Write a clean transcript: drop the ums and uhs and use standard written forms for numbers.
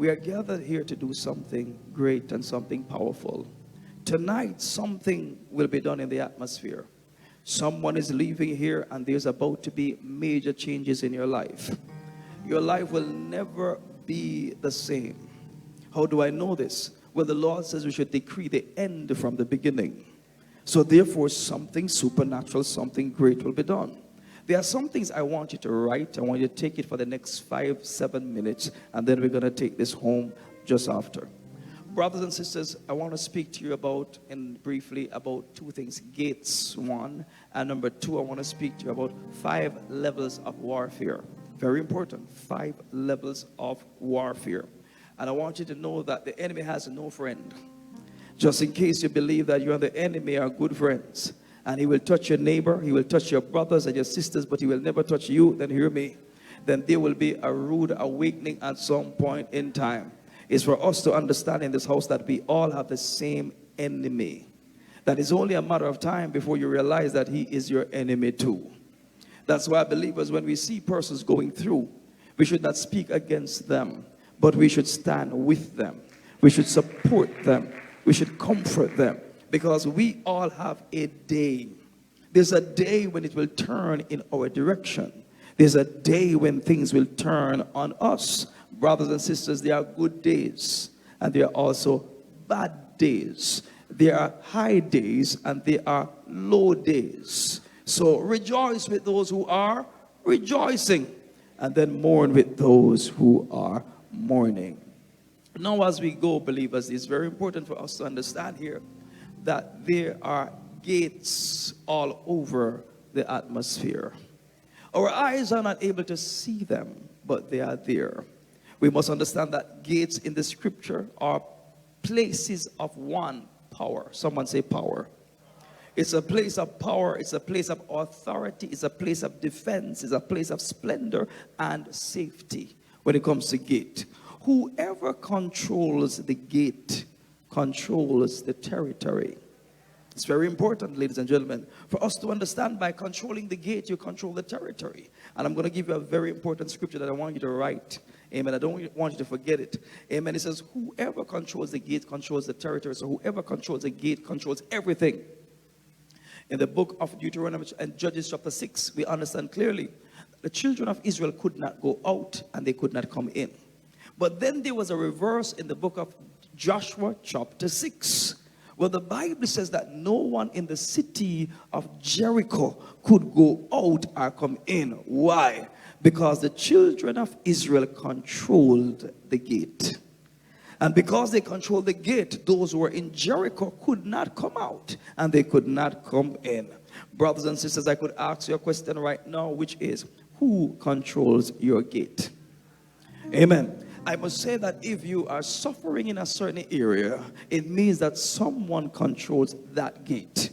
we are gathered here to do something great and something powerful. Tonight, something will be done in the atmosphere. Someone is leaving here and there's about to be major changes in your life. Your life will never be the same. How do I know this? Well, the Lord says we should decree the end from the beginning. So therefore, something supernatural, something great will be done. There are some things I want you to write. I want you to take it for the next 5-7 minutes, and then we're going to take this home just after. Brothers and sisters, I want to speak to you about, and briefly, about two things. Gates, one, and number two, I want to speak to you about 5 levels of warfare. Very important, 5 levels of warfare. And I want you to know that the enemy has no friend. Just in case you believe that you and the enemy are good friends, and he will touch your neighbor, he will touch your brothers and your sisters, but he will never touch you, then hear me. Then there will be a rude awakening at some point in time. It's for us to understand in this house that we all have the same enemy. That is only a matter of time before you realize that he is your enemy too. That's why believers, when we see persons going through, we should not speak against them, but we should stand with them. We should support them. We should comfort them. Because we all have a day. There's a day when it will turn in our direction. There's a day when things will turn on us. Brothers and sisters, there are good days and there are also bad days. There are high days and there are low days. So rejoice with those who are rejoicing, and then mourn with those who are mourning. Now, as we go, believers, it's very important for us to understand here that there are gates all over the atmosphere. Our eyes are not able to see them, but they are there. We must understand that gates in the scripture are places of one power. Someone say power. It's a place of power. It's a place of authority. It's a place of defense. It's a place of splendor and safety when it comes to gate. Whoever controls the gate controls the territory. It's very important, ladies and gentlemen, for us to understand by controlling the gate, you control the territory. And I'm going to give you a very important scripture that I want you to write. Amen. I don't want you to forget it. Amen. It says, whoever controls the gate controls the territory. So whoever controls the gate controls everything. In the book of Deuteronomy and Judges chapter 6, we understand clearly the children of Israel could not go out and they could not come in. But then there was a reverse in the book of Joshua chapter 6. Well, the Bible says that no one in the city of Jericho could go out or come in. Why? Because the children of Israel controlled the gate. And because they controlled the gate, those who were in Jericho could not come out and they could not come in. Brothers and sisters, I could ask you a question right now, which is, who controls your gate? Amen. I must say that if you are suffering in a certain area, it means that someone controls that gate.